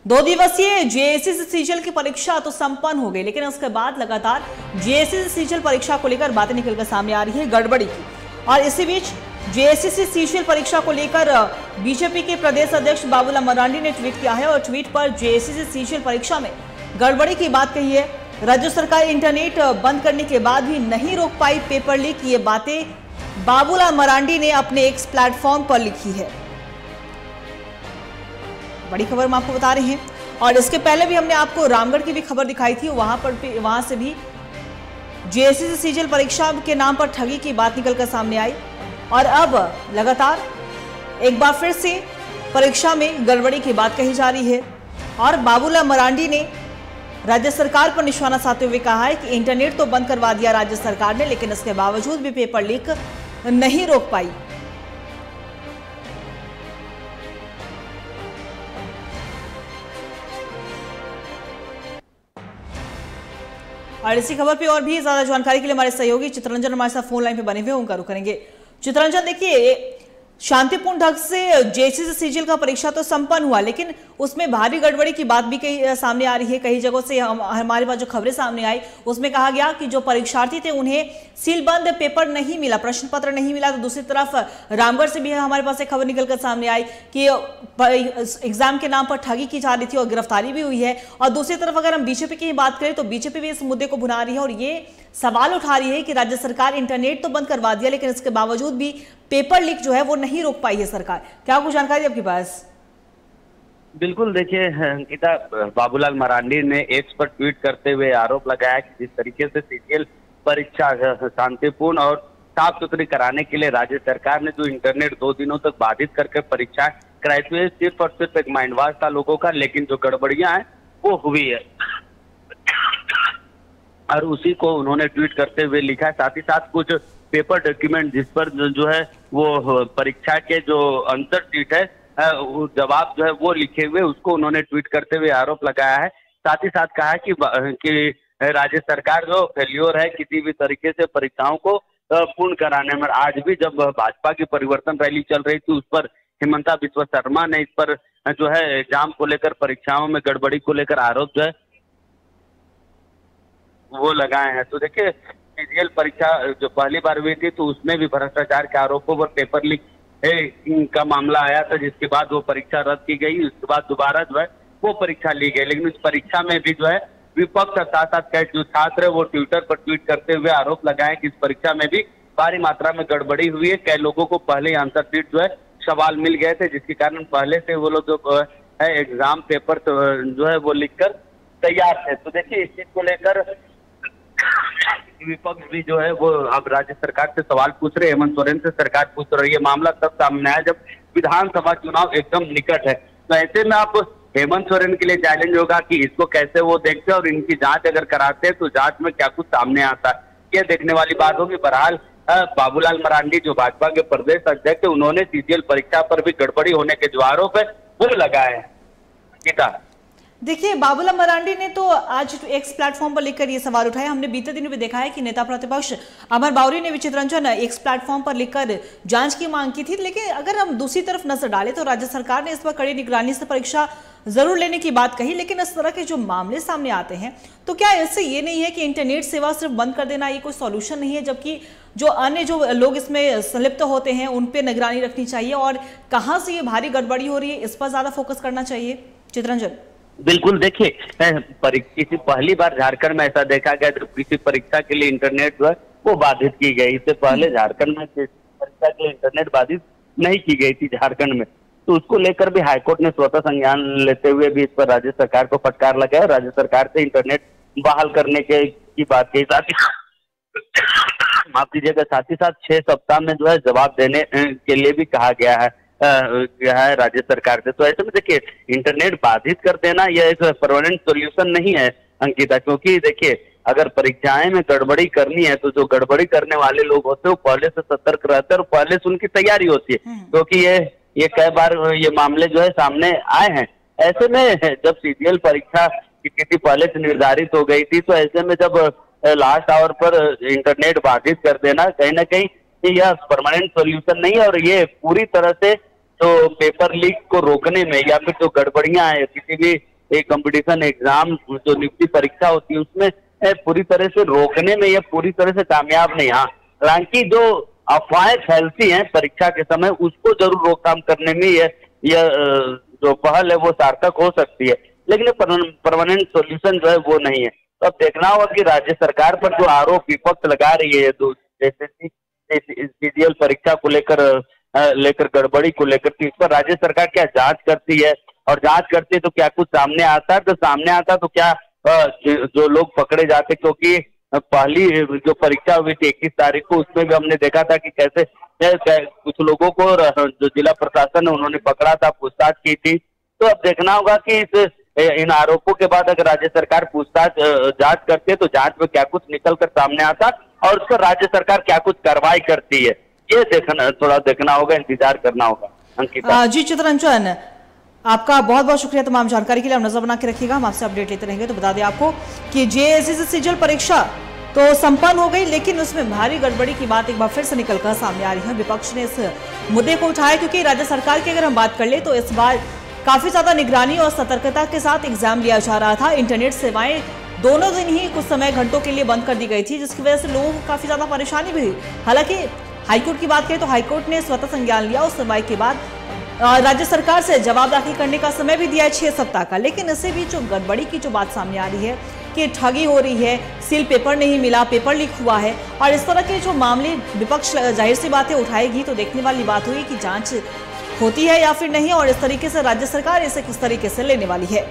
2 दिवसीय JSSC CGL की परीक्षा तो संपन्न हो गई, लेकिन उसके बाद लगातार जेएसएससी सीजीएल परीक्षा को लेकर बातें निकलकर सामने आ रही है गड़बड़ी की। और इसी बीच जेएसएससी सीजीएल परीक्षा को लेकर बीजेपी के प्रदेश अध्यक्ष बाबूलाल मरांडी ने ट्वीट किया है और ट्वीट पर जेएसएससी सीजीएल परीक्षा में गड़बड़ी की बात कही है। राज्य सरकार इंटरनेट बंद करने के बाद भी नहीं रोक पाई पेपर लीक। ये बातें बाबूलाल मरांडी ने अपने एक्स प्लेटफॉर्म पर लिखी है। बड़ी खबर हम आपको बता रहे हैं। और इसके पहले भी हमने आपको रामगढ़ की भी खबर दिखाई थी, वहां से भी जेएसएससी सीजीएल परीक्षा के नाम पर ठगी की बात निकलकर सामने आई। और अब लगातार एक बार फिर से परीक्षा में गड़बड़ी की बात कही जा रही है। और बाबूलाल मरांडी ने राज्य सरकार पर निशाना साधते हुए कहा है कि इंटरनेट तो बंद करवा दिया राज्य सरकार ने, लेकिन इसके बावजूद भी पेपर लीक नहीं रोक पाई। और इसी खबर पे और भी ज्यादा जानकारी के लिए हमारे सहयोगी चित्ररंजन हमारे साथ फोन लाइन पे बने हुए उनका रुख करेंगे। चित्ररंजन, देखिए शांतिपूर्ण ढंग से जेएसएससी सीजीएल का परीक्षा तो संपन्न हुआ, लेकिन उसमें भारी गड़बड़ी की बात भी कई सामने आ रही है। कई जगहों से हमारे पास जो खबरें सामने आई उसमें कहा गया कि जो परीक्षार्थी थे उन्हें सीलबंद पेपर नहीं मिला, प्रश्न पत्र नहीं मिला। तो दूसरी तरफ रामगढ़ से भी हमारे पास एक खबर निकलकर सामने आई कि एग्जाम के नाम पर ठगी की जा रही थी और गिरफ्तारी भी हुई है। और दूसरी तरफ अगर हम बीजेपी की बात करें तो बीजेपी भी इस मुद्दे को भुना रही है और ये सवाल उठा रही है कि राज्य सरकार इंटरनेट तो बंद करवा दिया, लेकिन इसके बावजूद भी पेपर लीक जो है वो नहीं रोक पाई है सरकार। क्या कुछ जानकारी आपके पास? बिल्कुल, देखिए अंकिता, बाबूलाल मरांडी ने एक्स पर ट्वीट करते हुए आरोप लगाया कि जिस तरीके से सीजीएल परीक्षा शांतिपूर्ण और साफ सुथरी कराने के लिए राज्य सरकार ने जो इंटरनेट 2 दिनों तक बाधित करके परीक्षा कराई थी, सिर्फ और सिर्फ एक माइंडवॉश था लोगों का, लेकिन जो गड़बड़ियां हैं वो हुई है। और उसी को उन्होंने ट्वीट करते हुए लिखा है। साथ ही साथ कुछ पेपर डॉक्यूमेंट जिस पर जो है वो परीक्षा के जो आंसर शीट है, जवाब जो है वो लिखे हुए, उसको उन्होंने ट्वीट करते हुए आरोप लगाया है। साथ ही साथ कहा कि राज्य सरकार जो फेल्योर है किसी भी तरीके से परीक्षाओं को पूर्ण कराने में। आज भी जब भाजपा की परिवर्तन रैली चल रही थी उस पर हिमंता बिस्वा शर्मा ने इस पर जो है एग्जाम को लेकर, परीक्षाओं में गड़बड़ी को लेकर आरोप जो है वो लगाए हैं। तो देखिए सीजीएल परीक्षा जो पहली बार हुई थी तो उसमें भी भ्रष्टाचार के आरोपों पर पेपर लीक का मामला आया था, जिसके बाद वो परीक्षा रद्द की गई। उसके बाद दोबारा जो है वो परीक्षा ली गई, लेकिन उस परीक्षा में भी जो है विपक्ष और साथ साथ कई जो छात्र है वो ट्विटर पर ट्वीट करते हुए आरोप लगाए कि इस परीक्षा में भी भारी मात्रा में गड़बड़ी हुई है। कई लोगों को पहले आंसर शीट जो है सवाल मिल गए थे, जिसके कारण पहले से वो लोग जो है एग्जाम पेपर जो है वो लिख कर तैयार थे। तो देखिए इस चीज को लेकर विपक्ष भी जो है वो अब राज्य सरकार से सवाल पूछ रहे, हेमंत सोरेन से सरकार पूछ रही है। मामला तब सामने आया जब विधानसभा चुनाव एकदम निकट है। तो ऐसे में आप हेमंत सोरेन के लिए चैलेंज होगा कि इसको कैसे वो देखते हैं और इनकी जांच अगर कराते हैं तो जांच में क्या कुछ सामने आता है, ये देखने वाली बात होगी। बहरहाल बाबूलाल मरांडी जो भाजपा के प्रदेश अध्यक्ष है, उन्होंने सीजीएल परीक्षा पर भी गड़बड़ी होने के जो आरोप है वो लगाए हैं। देखिए बाबूलाल मरांडी ने तो आज एक्स प्लेटफॉर्म पर लिखकर ये सवाल उठाया। हमने बीते दिनों में देखा है कि नेता प्रतिपक्ष अमर बावरी ने भी चित्ररंजन एक्स प्लेटफॉर्म पर लिखकर जांच की मांग की थी। लेकिन अगर हम दूसरी तरफ नजर डालें तो राज्य सरकार ने इस पर कड़ी निगरानी से परीक्षा जरूर लेने की बात कही, लेकिन इस तरह के जो मामले सामने आते हैं तो क्या इससे ये नहीं है कि इंटरनेट सेवा सिर्फ बंद कर देना ये कोई सॉल्यूशन नहीं है, जबकि जो अन्य जो लोग इसमें संलिप्त होते हैं उन पर निगरानी रखनी चाहिए और कहाँ से ये भारी गड़बड़ी हो रही है इस पर ज्यादा फोकस करना चाहिए? चित्ररंजन, बिल्कुल, देखिए किसी पहली बार झारखंड में ऐसा देखा गया जब किसी परीक्षा के लिए इंटरनेट जो है वो बाधित की गई। इससे पहले झारखंड में परीक्षा के लिए इंटरनेट बाधित नहीं की गई थी झारखंड में। तो उसको लेकर भी हाईकोर्ट ने स्वतः संज्ञान लेते हुए भी इस पर राज्य सरकार को फटकार लगाया। राज्य सरकार से इंटरनेट बहाल करने की बात कही। साथ ही माफ कीजिएगा, साथ ही साथ 6 सप्ताह में जो है जवाब देने के लिए भी कहा गया है राज्य सरकार से। तो ऐसे में देखिए इंटरनेट बाधित कर देना यह एक परमानेंट सॉल्यूशन नहीं है अंकिता, क्योंकि देखिए अगर परीक्षाएं में गड़बड़ी करनी है तो जो गड़बड़ी करने वाले लोग होते हैं वो पहले से सतर्क रहते हैं और पहले से उनकी तैयारी होती है, क्योंकि ये कई बार ये मामले जो है सामने आए हैं। ऐसे में जब सीजीएल परीक्षा की तिथि पहले से निर्धारित हो गई थी तो ऐसे में जब लास्ट आवर पर इंटरनेट बाधित कर देना कहीं ना कहीं यह परमानेंट सॉल्यूशन नहीं है। और ये पूरी तरह से तो पेपर लीक को रोकने में या फिर जो गड़बड़ियां हैं किसी भी एक कंपटीशन एग्जाम जो नियुक्ति परीक्षा होती है उसमें पूरी तरह से रोकने में ये पूरी तरह से कामयाब नहीं। हाँ, हालांकि जो अफवाहें फैलती हैं परीक्षा के समय उसको जरूर रोकथाम करने में यह जो पहल है वो सार्थक हो सकती है, लेकिन परमानेंट सॉल्यूशन जो है वो नहीं है। तो अब देखना होगा कि राज्य सरकार पर जो आरोप विपक्ष लगा रही है सीजीएल परीक्षा को लेकर गड़बड़ी को लेकर, इस पर राज्य सरकार क्या जांच करती है, और जांच करती है तो क्या कुछ सामने आता है? तो सामने आता तो क्या जो लोग पकड़े जाते, क्योंकि पहली जो परीक्षा हुई थी 21 तारीख को, उसमें भी हमने देखा था कि कैसे कुछ लोगों को जो जिला प्रशासन है उन्होंने पकड़ा था, पूछताछ की थी। तो अब देखना होगा कि इन आरोपों के बाद अगर राज्य सरकार पूछताछ जांच करती है तो जांच में क्या कुछ निकल कर सामने आता और उस पर राज्य सरकार क्या कुछ कार्रवाई करती है, ये थोड़ा देखना होगा, इंतजार करना होगा। अंकिता जी, चित्ररंजन आपका बहुत बहुत शुक्रिया तमाम जानकारी के लिए। आप नजर बना के रखिएगा, हम आपसे अपडेट लेते रहेंगे। तो बता दें आपको कि जेएसएससी सीजीएल परीक्षा तो संपन्न हो गई, लेकिन उसमें भारी गड़बड़ी की बात एक बार फिर से निकलकर सामने आ रही है। विपक्ष ने इस मुद्दे को उठाया क्योंकि राज्य सरकार की अगर हम बात कर ले तो इस बार काफी ज्यादा निगरानी और सतर्कता के साथ एग्जाम लिया जा रहा था। इंटरनेट सेवाएं दोनों दिन ही कुछ समय घंटों के लिए बंद कर दी गई थी, जिसकी वजह से लोगों को काफी ज्यादा परेशानी भी हुई। हालांकि हाईकोर्ट की बात करें तो हाईकोर्ट ने स्वतः संज्ञान लिया। उस सुनवाई के बाद राज्य सरकार से जवाब दाखिल करने का समय भी दिया है 6 सप्ताह का। लेकिन इससे भी जो गड़बड़ी की जो बात सामने आ रही है कि ठगी हो रही है, सील पेपर नहीं मिला, पेपर लीक हुआ है, और इस तरह के जो मामले विपक्ष जाहिर सी बातें उठाएगी तो देखने वाली बात हुई कि जांच होती है या फिर नहीं, और इस तरीके से राज्य सरकार इसे किस तरीके से लेने वाली है।